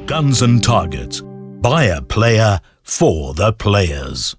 Guns and Targets. By a player for the players.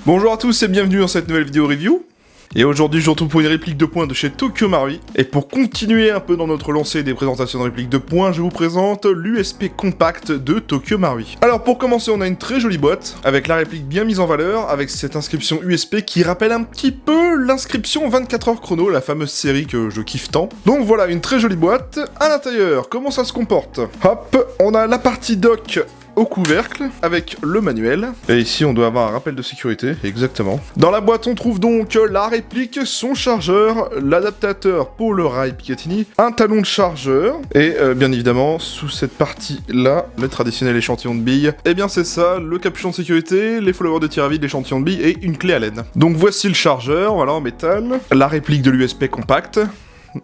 Bonjour à tous et bienvenue dans cette nouvelle vidéo review. Et aujourd'hui je vous retrouve pour une réplique de points de chez Tokyo Marui. Et pour continuer un peu dans notre lancée des présentations de répliques de points, je vous présente l'USP Compact de Tokyo Marui. Alors pour commencer, on a une très jolie boîte, avec la réplique bien mise en valeur, avec cette inscription USP qui rappelle un petit peu l'inscription 24 heures chrono, la fameuse série que je kiffe tant. Donc voilà, une très jolie boîte. À l'intérieur, comment ça se comporte? Hop, on a la partie dock au couvercle, avec le manuel. Et ici, on doit avoir un rappel de sécurité, exactement. Dans la boîte, on trouve donc la réplique, son chargeur, l'adaptateur pour le rail Picatinny, un talon de chargeur, et bien évidemment, sous cette partie-là, le traditionnel échantillon de billes. Et bien c'est ça, le capuchon de sécurité, les followers de tir à vide, l'échantillon de billes, et une clé à laine. Donc voici le chargeur, voilà, en métal. La réplique de l'USP Compact.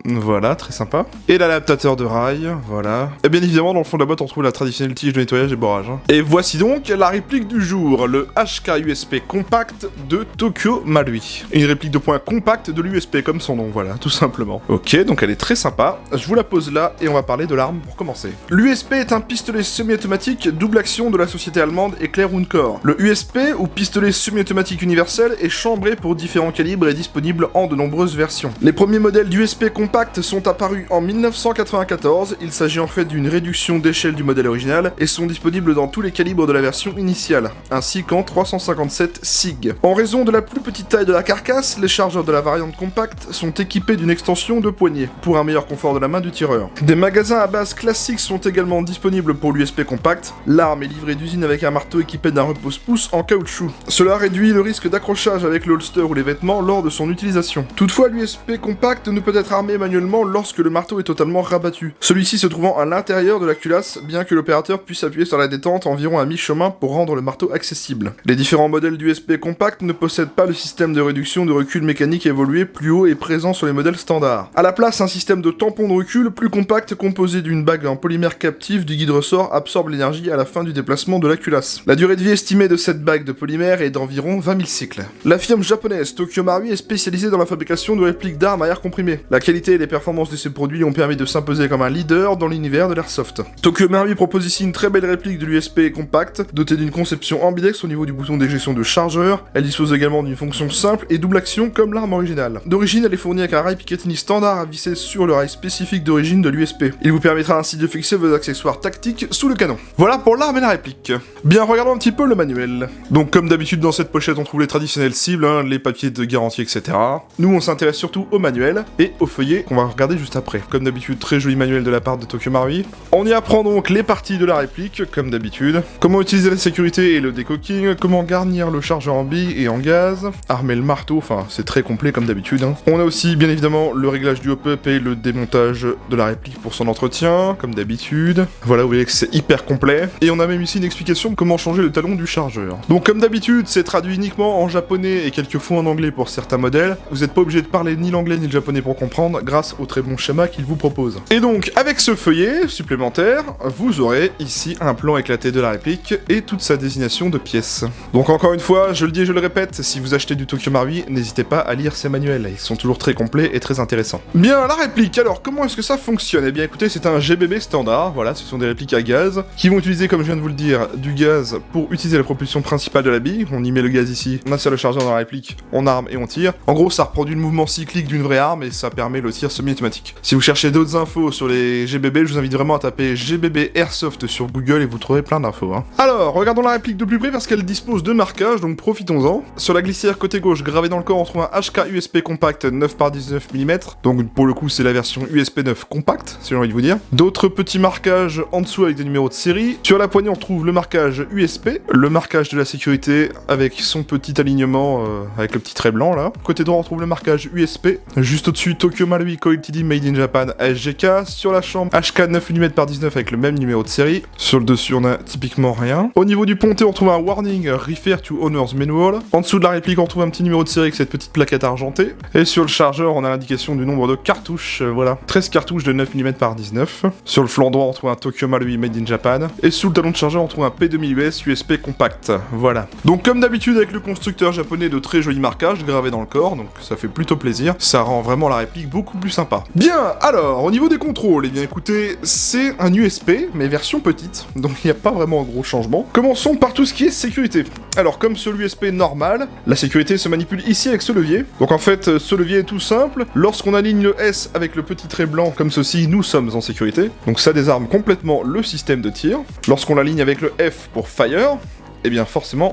Voilà, très sympa. Et l'adaptateur de rail, voilà. Et bien évidemment, dans le fond de la boîte, on trouve la traditionnelle tige de nettoyage et borrage. Et voici donc la réplique du jour, le HK USP Compact de Tokyo Marui. Une réplique de points compact de l'USP, comme son nom, voilà, tout simplement. Ok, donc elle est très sympa. Je vous la pose là, et on va parler de l'arme pour commencer. L'USP est un pistolet semi-automatique double action de la société allemande Eclair Uncore. Le USP, ou pistolet semi-automatique universel, est chambré pour différents calibres et disponible en de nombreuses versions. Les premiers modèles d'USP Compact sont apparus en 1994, il s'agit en fait d'une réduction d'échelle du modèle original et sont disponibles dans tous les calibres de la version initiale, ainsi qu'en 357 SIG. En raison de la plus petite taille de la carcasse, les chargeurs de la variante compacte sont équipés d'une extension de poignée, pour un meilleur confort de la main du tireur. Des magasins à base classique sont également disponibles pour l'USP Compact, l'arme est livrée d'usine avec un marteau équipé d'un repose-pouce en caoutchouc. Cela réduit le risque d'accrochage avec le holster ou les vêtements lors de son utilisation. Toutefois, l'USP Compact ne peut être armé manuellement lorsque le marteau est totalement rabattu. Celui-ci se trouvant à l'intérieur de la culasse, bien que l'opérateur puisse appuyer sur la détente environ à mi-chemin pour rendre le marteau accessible. Les différents modèles d'USP Compact ne possèdent pas le système de réduction de recul mécanique évolué plus haut et présent sur les modèles standards. À la place, un système de tampon de recul plus compact composé d'une bague en polymère captif du guide ressort absorbe l'énergie à la fin du déplacement de la culasse. La durée de vie estimée de cette bague de polymère est d'environ 20 000 cycles. La firme japonaise Tokyo Marui est spécialisée dans la fabrication de répliques d'armes à air comprimé. La qualité et les performances de ces produits ont permis de s'imposer comme un leader dans l'univers de l'airsoft. Tokyo Marui propose ici une très belle réplique de l'USP Compact, dotée d'une conception ambidex au niveau du bouton d'éjection de chargeur. Elle dispose également d'une fonction simple et double action comme l'arme originale. D'origine, elle est fournie avec un rail Picatinny standard à visser sur le rail spécifique d'origine de l'USP. Il vous permettra ainsi de fixer vos accessoires tactiques sous le canon. Voilà pour l'arme et la réplique. Bien, regardons un petit peu le manuel. Donc comme d'habitude dans cette pochette, on trouve les traditionnelles cibles, les papiers de garantie, etc. Nous, on s'intéresse surtout au manuel et au feuillet qu'on va regarder juste après. Comme d'habitude, très joli manuel de la part de Tokyo Marui. On y apprend donc les parties de la réplique, comme d'habitude. Comment utiliser la sécurité et le décocking, comment garnir le chargeur en billes et en gaz, armer le marteau, enfin c'est très complet comme d'habitude. On a aussi bien évidemment le réglage du hop-up et le démontage de la réplique pour son entretien, comme d'habitude. Voilà, vous voyez que c'est hyper complet. Et on a même ici une explication de comment changer le talon du chargeur. Donc comme d'habitude, c'est traduit uniquement en japonais et quelquefois en anglais pour certains modèles. Vous n'êtes pas obligé de parler ni l'anglais ni le japonais pour comprendre, grâce au très bon schéma qu'il vous propose. Et donc, avec ce feuillet supplémentaire, vous aurez ici un plan éclaté de la réplique et toute sa désignation de pièces. Donc encore une fois, je le dis et je le répète, si vous achetez du Tokyo Marui, n'hésitez pas à lire ces manuels, ils sont toujours très complets et très intéressants. Bien, la réplique, alors comment est-ce que ça fonctionne? Eh bien écoutez, c'est un GBB standard, voilà, ce sont des répliques à gaz, qui vont utiliser, comme je viens de vous le dire, du gaz pour utiliser la propulsion principale de la bille. On y met le gaz ici, on insère le chargeur dans la réplique, on arme et on tire. En gros, ça reproduit le mouvement cyclique d'une vraie arme et ça permet le tir semi-automatique. Si vous cherchez d'autres infos sur les GBB, je vous invite vraiment à taper GBB Airsoft sur Google et vous trouverez plein d'infos. Alors, regardons la réplique de plus près parce qu'elle dispose de marquages, donc profitons-en. Sur la glissière côté gauche, gravée dans le corps, on trouve un HK USP Compact 9 par 19 mm. Donc pour le coup, c'est la version USP 9 Compact, si j'ai envie de vous dire. D'autres petits marquages en dessous avec des numéros de série. Sur la poignée, on trouve le marquage USP, le marquage de la sécurité avec son petit alignement avec le petit trait blanc là. Côté droit, on trouve le marquage USP. Juste au-dessus, Tokyo Marui Coil TD Made in Japan SGK. Sur la chambre, HK 9 mm par 19 avec le même numéro de série. Sur le dessus, on a typiquement rien. Au niveau du ponté, on trouve un warning Refer to Owner's Manual. En dessous de la réplique, on trouve un petit numéro de série avec cette petite plaquette argentée. Et sur le chargeur, on a l'indication du nombre de cartouches. Voilà, 13 cartouches de 9 mm par 19. Sur le flanc droit, on trouve un Tokyo Marui Made in Japan. Et sous le talon de chargeur, on trouve un P2000 US USP Compact. Voilà. Donc comme d'habitude avec le constructeur japonais, de très jolis marquages gravés dans le corps, donc ça fait plutôt plaisir. Ça rend vraiment la réplique beaucoup plus sympa. Bien, alors, au niveau des contrôles, eh bien écoutez, c'est un USP, mais version petite, donc il n'y a pas vraiment un gros changement. Commençons par tout ce qui est sécurité. Alors, comme sur l'USP normal, la sécurité se manipule ici avec ce levier. Donc en fait, ce levier est tout simple. Lorsqu'on aligne le S avec le petit trait blanc, comme ceci, nous sommes en sécurité. Donc ça désarme complètement le système de tir. Lorsqu'on l'aligne avec le F pour Fire, eh bien forcément,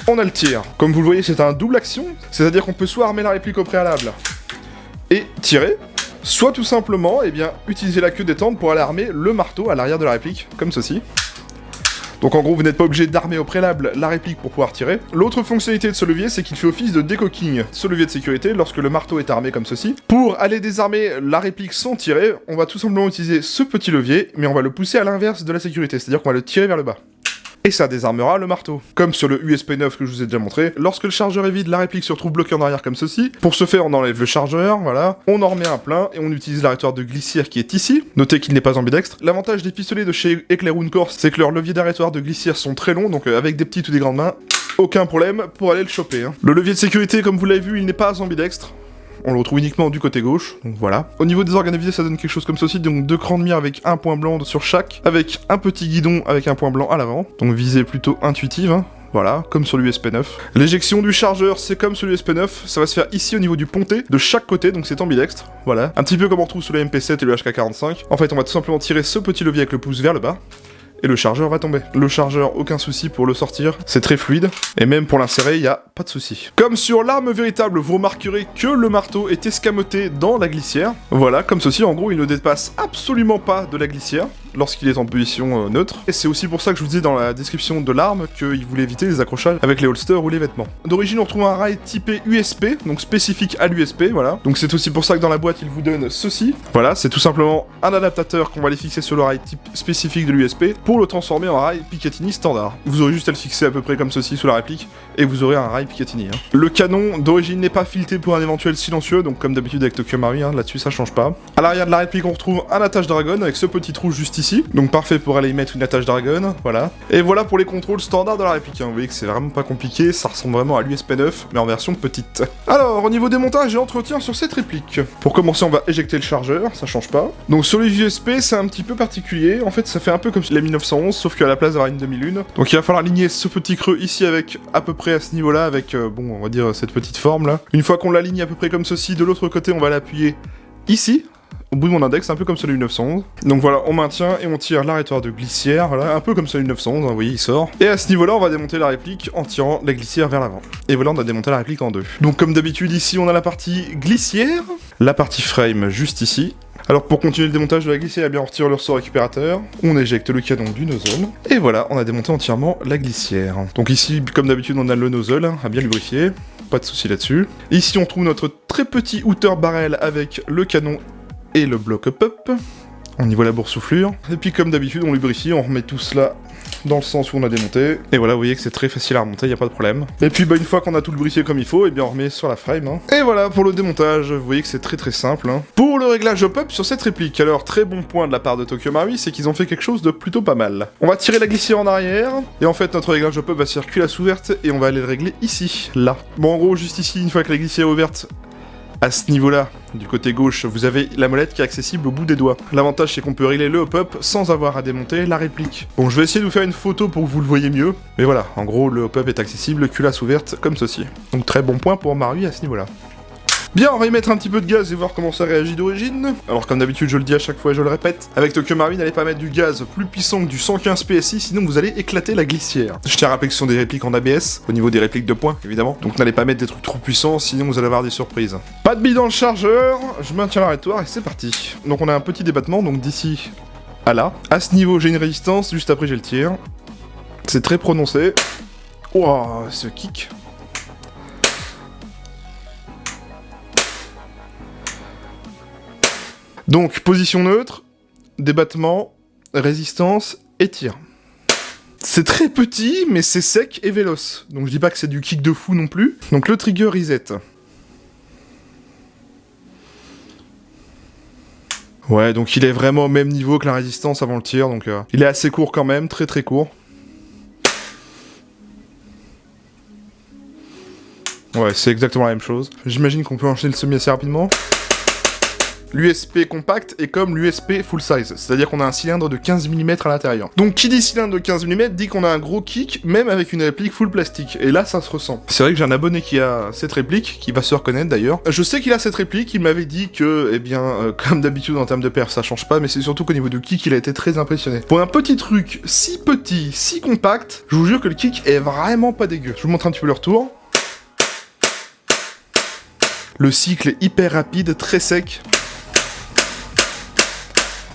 on a le tir. Comme vous le voyez, c'est un double action, c'est-à-dire qu'on peut soit armer la réplique au préalable et tirer, soit tout simplement, eh bien, utiliser la queue détente pour aller armer le marteau à l'arrière de la réplique, comme ceci. Donc en gros, vous n'êtes pas obligé d'armer au préalable la réplique pour pouvoir tirer. L'autre fonctionnalité de ce levier, c'est qu'il fait office de décocking. Ce levier de sécurité, lorsque le marteau est armé comme ceci, pour aller désarmer la réplique sans tirer, on va tout simplement utiliser ce petit levier, mais on va le pousser à l'inverse de la sécurité, c'est-à-dire qu'on va le tirer vers le bas. Et ça désarmera le marteau. Comme sur le USP9 que je vous ai déjà montré, lorsque le chargeur est vide, la réplique se retrouve bloquée en arrière comme ceci. Pour ce faire, on enlève le chargeur, voilà. On en remet un plein et on utilise l'arrêtoir de glissière qui est ici. Notez qu'il n'est pas ambidextre. L'avantage des pistolets de chez Eclair Corse, c'est que leurs leviers d'arrêtoir de glissière sont très longs, donc avec des petites ou des grandes mains, aucun problème pour aller le choper. Hein. Le levier de sécurité, comme vous l'avez vu, il n'est pas ambidextre. On le retrouve uniquement du côté gauche, donc voilà. Au niveau des organes à viser, ça donne quelque chose comme ceci, donc 2 crans de mire avec un point blanc sur chaque, avec un petit guidon avec un point blanc à l'avant, donc visée plutôt intuitive, hein. Voilà, comme sur l'USP9. L'éjection du chargeur, c'est comme sur l'USP9, ça va se faire ici au niveau du pontet, de chaque côté, donc c'est ambidextre, voilà. Un petit peu comme on retrouve sur le MP7 et le HK45. En fait, on va tout simplement tirer ce petit levier avec le pouce vers le bas, et le chargeur va tomber. Le chargeur, aucun souci pour le sortir, c'est très fluide, et même pour l'insérer, il n'y a pas de souci. Comme sur l'arme véritable, vous remarquerez que le marteau est escamoté dans la glissière. Voilà, comme ceci, en gros, il ne dépasse absolument pas de la glissière lorsqu'il est en position neutre. Et c'est aussi pour ça que je vous disais dans la description de l'arme qu'il voulait éviter les accrochages avec les holsters ou les vêtements. D'origine, on retrouve un rail typé USP, donc spécifique à l'USP, voilà. Donc c'est aussi pour ça que dans la boîte, il vous donne ceci. Voilà, c'est tout simplement un adaptateur qu'on va aller fixer sur le rail type spécifique de l'USP pour le transformer en rail Picatinny standard. Vous aurez juste à le fixer à peu près comme ceci sous la réplique et vous aurez un rail Picatinny. Hein. Le canon d'origine n'est pas fileté pour un éventuel silencieux, donc comme d'habitude avec Tokyo Marui, hein, là-dessus ça change pas. À l'arrière de la réplique, on retrouve un attache dragon avec ce petit trou juste ici, donc parfait pour aller y mettre une attache dragon, voilà. Et voilà pour les contrôles standards de la réplique. Hein. Vous voyez que c'est vraiment pas compliqué, ça ressemble vraiment à l'USP9 mais en version petite. Alors au niveau des montages et entretien sur cette réplique. Pour commencer, on va éjecter le chargeur, ça change pas. Donc sur les USP, c'est un petit peu particulier. En fait, ça fait un peu comme la 1911, sauf qu'à la place d'avoir une demi-lune. Donc il va falloir aligner ce petit creux ici avec à peu près à ce niveau-là, avec bon, on va dire cette petite forme là. Une fois qu'on l'aligne à peu près comme ceci, de l'autre côté, on va l'appuyer ici, au bout de mon index, un peu comme celui du 911. Donc voilà, on maintient et on tire l'arrêtoir de glissière, voilà, un peu comme celui du 911, hein, vous voyez, il sort. Et à ce niveau-là, on va démonter la réplique en tirant la glissière vers l'avant. Et voilà, on a démonté la réplique en deux. Donc comme d'habitude, ici, on a la partie glissière, la partie frame juste ici. Alors pour continuer le démontage de la glissière, eh bien on retire le ressort récupérateur, on éjecte le canon du nozzle, et voilà, on a démonté entièrement la glissière. Donc ici, comme d'habitude, on a le nozzle, hein, à bien lubrifier, pas de souci là-dessus. Ici, on trouve notre très petit outer barrel avec le canon et le bloc up. On y voit la boursouflure. Et puis comme d'habitude, on lubrifie, on remet tout cela dans le sens où on a démonté. Et voilà, vous voyez que c'est très facile à remonter, y a pas de problème. Et puis bah, une fois qu'on a tout lubrifié comme il faut, et bien on remet sur la frame. Hein. Et voilà pour le démontage, vous voyez que c'est très simple. Hein. Pour le réglage hop-up sur cette réplique, alors très bon point de la part de Tokyo Marui, c'est qu'ils ont fait quelque chose de plutôt pas mal. On va tirer la glissière en arrière, et en fait notre réglage hop-up va se faire culasse ouverte, et on va aller le régler ici, là. Bon en gros, juste ici, une fois que la glissière est ouverte, à ce niveau-là, du côté gauche, vous avez la molette qui est accessible au bout des doigts. L'avantage, c'est qu'on peut régler le hop-up sans avoir à démonter la réplique. Bon, je vais essayer de vous faire une photo pour que vous le voyez mieux. Mais voilà, en gros, le hop-up est accessible, culasse ouverte, comme ceci. Donc très bon point pour Marui à ce niveau-là. Bien, on va y mettre un petit peu de gaz et voir comment ça réagit d'origine. Alors comme d'habitude, je le dis à chaque fois et je le répète, avec Tokyo Marui, n'allez pas mettre du gaz plus puissant que du 115 PSI, sinon vous allez éclater la glissière. Je tiens à rappeler que ce sont des répliques en ABS, au niveau des répliques de points, évidemment. Donc n'allez pas mettre des trucs trop puissants, sinon vous allez avoir des surprises. Pas de bille dans le chargeur, je maintiens l'arrêtoir et c'est parti. Donc on a un petit débattement, donc d'ici à là. À ce niveau, j'ai une résistance, juste après j'ai le tir. C'est très prononcé. Ouah, ce kick. Donc, position neutre, débattement, résistance et tir. C'est très petit, mais c'est sec et véloce. Donc je dis pas que c'est du kick de fou non plus. Donc le trigger reset. Ouais, donc il est vraiment au même niveau que la résistance avant le tir, donc il est assez court quand même, très court. Ouais, c'est exactement la même chose. J'imagine qu'on peut enchaîner le semi assez rapidement. l'USP compact est comme l'USP full size, c'est-à-dire qu'on a un cylindre de 15 mm à l'intérieur. Donc qui dit cylindre de 15 mm dit qu'on a un gros kick, même avec une réplique full plastique, et là ça se ressent. C'est vrai que j'ai un abonné qui a cette réplique, qui va se reconnaître d'ailleurs. Je sais qu'il a cette réplique, il m'avait dit que, eh bien, comme d'habitude en termes de perf ça change pas, mais c'est surtout qu'au niveau du kick il a été très impressionné. Pour un petit truc si petit, si compact, je vous jure que le kick est vraiment pas dégueu. Je vous montre un petit peu le retour. Le cycle est hyper rapide, très sec.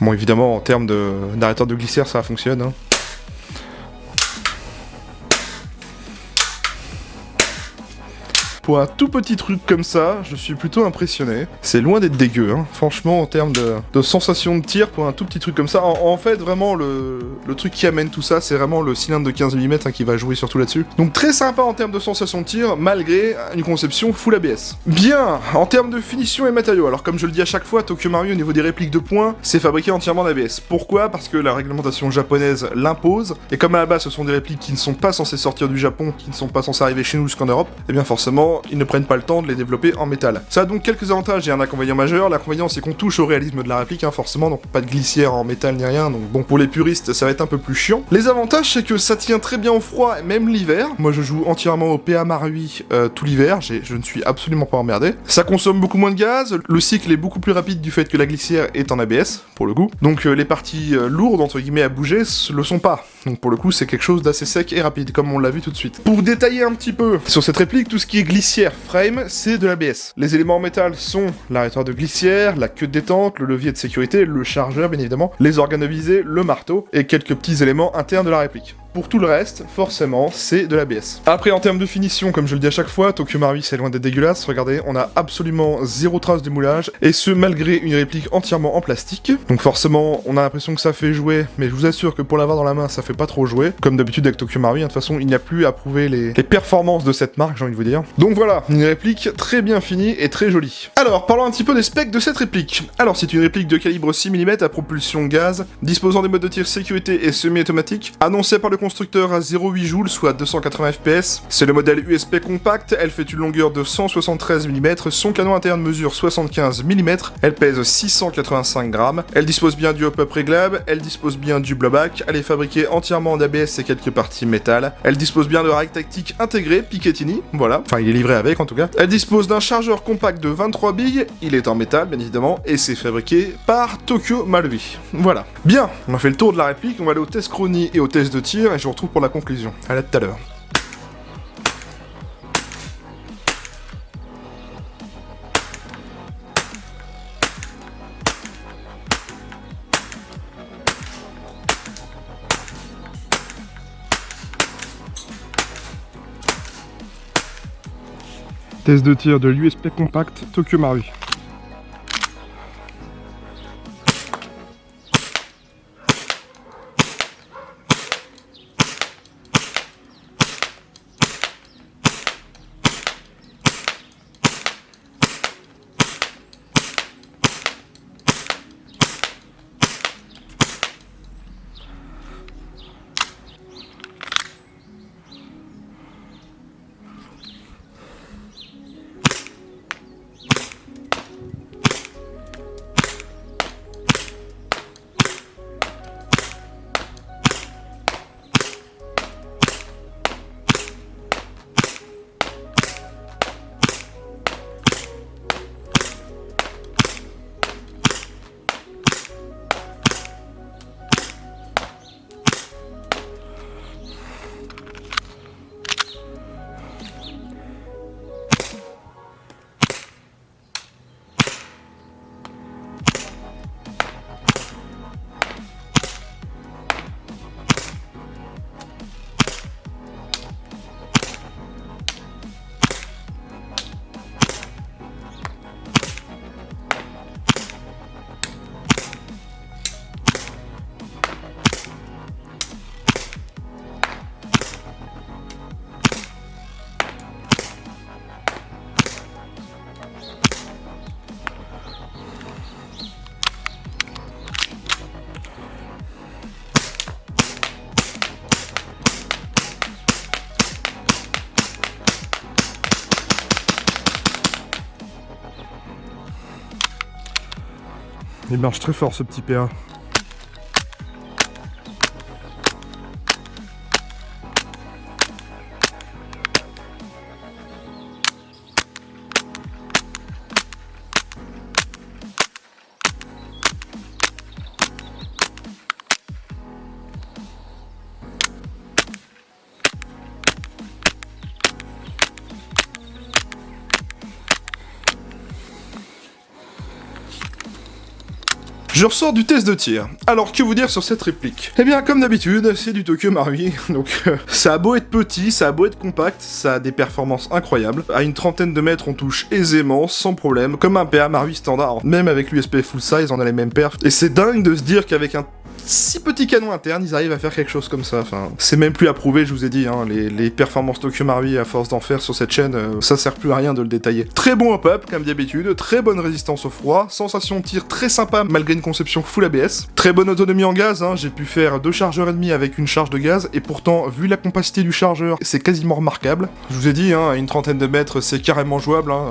Bon, évidemment, en termes d'arrêteur de glissière, ça fonctionne. Hein. Pour un tout petit truc comme ça, je suis plutôt impressionné. C'est loin d'être dégueu, hein. Franchement, en termes de sensation de tir, pour un tout petit truc comme ça, en fait, vraiment, le truc qui amène tout ça, c'est vraiment le cylindre de 15 mm hein, qui va jouer surtout là-dessus. Donc très sympa en termes de sensation de tir, malgré une conception full ABS. Bien, en termes de finition et matériaux, alors comme je le dis à chaque fois, Tokyo Mario, au niveau des répliques de points, c'est fabriqué entièrement en ABS. Pourquoi? Parce que la réglementation japonaise l'impose, et comme à la base, ce sont des répliques qui ne sont pas censées sortir du Japon, qui ne sont pas censées arriver chez nous jusqu'en Europe, et bien forcément, ils ne prennent pas le temps de les développer en métal. Ça a donc quelques avantages et un inconvénient majeur. L'inconvénient c'est qu'on touche au réalisme de la réplique, hein, forcément, donc pas de glissière en métal ni rien, donc bon, pour les puristes ça va être un peu plus chiant. Les avantages c'est que ça tient très bien au froid, même l'hiver. Moi je joue entièrement au PA Marui tout l'hiver, je ne suis absolument pas emmerdé. Ça consomme beaucoup moins de gaz, le cycle est beaucoup plus rapide du fait que la glissière est en ABS, pour le coup. Donc les parties lourdes, entre guillemets, à bouger, le sont pas. Donc pour le coup c'est quelque chose d'assez sec et rapide, comme on l'a vu tout de suite. Pour détailler un petit peu sur cette réplique, tout ce qui est glissière, frame, c'est de l'ABS. Les éléments en métal sont l'arrêteur de glissière, la queue de détente, le levier de sécurité, le chargeur bien évidemment, les organes à viser, le marteau, et quelques petits éléments internes de la réplique. Pour tout le reste, forcément, c'est de l'ABS. Après, en termes de finition, comme je le dis à chaque fois, Tokyo Mario c'est loin d'être dégueulasse. Regardez, on a absolument zéro trace de moulage, et ce malgré une réplique entièrement en plastique. Donc forcément, on a l'impression que ça fait jouer, mais je vous assure que pour l'avoir dans la main, ça fait pas trop jouer. Comme d'habitude avec Tokyo Mario, de toute façon, il n'y a plus à prouver les performances de cette marque, j'ai envie de vous dire. Donc voilà, une réplique très bien finie et très jolie. Alors, parlons un petit peu des specs de cette réplique. Alors, c'est une réplique de calibre 6 mm à propulsion gaz, disposant des modes de tir sécurité et semi-automatique, annoncé par le constructeur à 0,8 joules, soit 280 fps. C'est le modèle USP compact, elle fait une longueur de 173 mm, son canon interne mesure 75 mm, elle pèse 685 grammes, elle dispose bien du hop-up réglable, elle dispose bien du blowback, elle est fabriquée entièrement en ABS et quelques parties métal, elle dispose bien de rail tactique intégré, Picatinny, voilà, enfin il est livré avec en tout cas. Elle dispose d'un chargeur compact de 23 billes, il est en métal bien évidemment, et c'est fabriqué par Tokyo Mario. Voilà. Bien, on a fait le tour de la réplique, on va aller au test chronie et au test de tir, et je vous retrouve pour la conclusion. À tout à l'heure. Test de tir de l'USP compact Tokyo Mario. Il marche très fort ce petit PA. Je ressors du test de tir. Alors, que vous dire sur cette réplique? Eh bien, comme d'habitude, c'est du Tokyo Marui, donc ça a beau être petit, ça a beau être compact, ça a des performances incroyables. À une trentaine de mètres, on touche aisément, sans problème, comme un PA Marui standard. Même avec l'USP full size, on a les mêmes perfs. Et c'est dingue de se dire qu'avec un si petit canon interne, ils arrivent à faire quelque chose comme ça. Enfin, c'est même plus à prouver, je vous ai dit, hein, les performances Tokyo Marui, à force d'en faire sur cette chaîne, ça sert plus à rien de le détailler. Très bon hop-up, comme d'habitude, très bonne résistance au froid, sensation de tir très sympa malgré une conception full ABS, très bonne autonomie en gaz, hein, j'ai pu faire 2 chargeurs et demi avec une charge de gaz, et pourtant, vu la capacité du chargeur, c'est quasiment remarquable. Je vous ai dit, hein, à une trentaine de mètres, c'est carrément jouable, hein.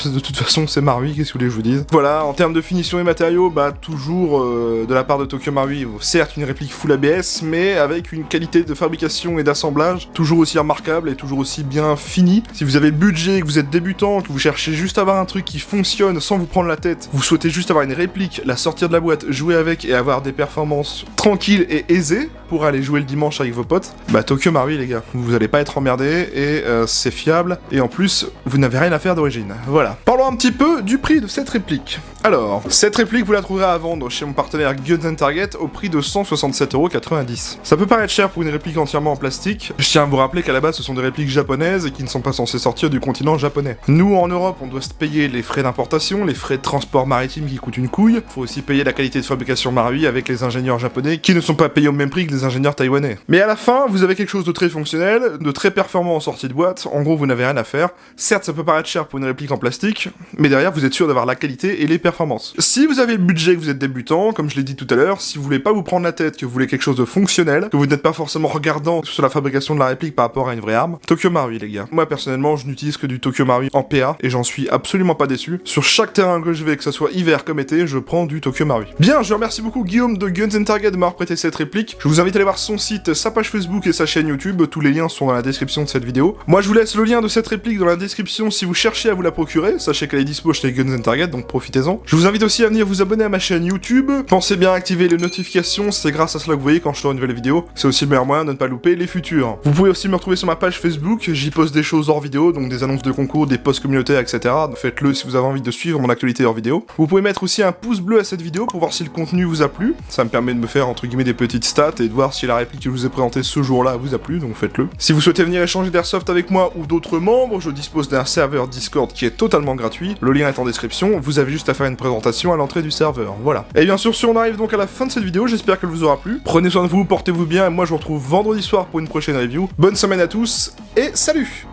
De toute façon, c'est Marui, qu'est-ce que vous voulez que je vous dise. Voilà, en termes de finition et matériaux, bah toujours de la part de Tokyo Marui, certes une réplique full ABS, mais avec une qualité de fabrication et d'assemblage toujours aussi remarquable et toujours aussi bien finie. Si vous avez le budget, que vous êtes débutant, que vous cherchez juste à avoir un truc qui fonctionne sans vous prendre la tête, vous souhaitez juste avoir une réplique, la sortir de la boîte, jouer avec et avoir des performances tranquilles et aisées pour aller jouer le dimanche avec vos potes, bah Tokyo Marui les gars, vous allez pas être emmerdés et c'est fiable, et en plus, vous n'avez rien à faire d'origine. Voilà. Parlons un petit peu du prix de cette réplique. Alors, cette réplique, vous la trouverez à vendre chez mon partenaire Guns Target au prix de 167,90 €. Ça peut paraître cher pour une réplique entièrement en plastique. Je tiens à vous rappeler qu'à la base, ce sont des répliques japonaises et qui ne sont pas censées sortir du continent japonais. Nous, en Europe, on doit se payer les frais d'importation, les frais de transport maritime qui coûtent une couille. Faut aussi payer la qualité de fabrication Marui avec les ingénieurs japonais qui ne sont pas payés au même prix que les ingénieurs taïwanais. Mais à la fin, vous avez quelque chose de très fonctionnel, de très performant en sortie de boîte. En gros, vous n'avez rien à faire. Certes, ça peut paraître cher pour une réplique en plastique, mais derrière, vous êtes sûr d'avoir la qualité et les performances. Si vous avez le budget, que vous êtes débutant, comme je l'ai dit tout à l'heure, si vous voulez pas vous prendre la tête, que vous voulez quelque chose de fonctionnel, que vous n'êtes pas forcément regardant sur la fabrication de la réplique par rapport à une vraie arme, Tokyo Marui les gars. Moi personnellement, je n'utilise que du Tokyo Marui en PA et j'en suis absolument pas déçu. Sur chaque terrain que je vais, que ce soit hiver comme été, je prends du Tokyo Marui. Bien, je remercie beaucoup Guillaume de Guns Target de m'avoir prêté cette réplique. Je vous invite à aller voir son site, sa page Facebook et sa chaîne YouTube. Tous les liens sont dans la description de cette vidéo. Moi, je vous laisse le lien de cette réplique dans la description si vous cherchez à vous la procurer. Sachez qu'elle est dispo chez Guns Target, donc profitez-en. Je vous invite aussi à venir vous abonner à ma chaîne YouTube. Pensez bien à activer les notifications, c'est grâce à cela que vous voyez quand je sors une nouvelle vidéo. C'est aussi le meilleur moyen de ne pas louper les futurs. Vous pouvez aussi me retrouver sur ma page Facebook, j'y poste des choses hors vidéo, donc des annonces de concours, des posts communautaires, etc. Donc faites-le si vous avez envie de suivre mon actualité hors vidéo. Vous pouvez mettre aussi un pouce bleu à cette vidéo pour voir si le contenu vous a plu. Ça me permet de me faire entre guillemets des petites stats et de voir si la réplique que je vous ai présentée ce jour-là vous a plu, donc faites-le. Si vous souhaitez venir échanger d'airsoft avec moi ou d'autres membres, je dispose d'un serveur Discord qui est totalement gratuit. Le lien est en description, vous avez juste à faire une présentation à l'entrée du serveur, voilà. Et bien sûr, on arrive donc à la fin de cette vidéo, j'espère qu'elle vous aura plu. Prenez soin de vous, portez-vous bien, et moi je vous retrouve vendredi soir pour une prochaine review. Bonne semaine à tous, et salut!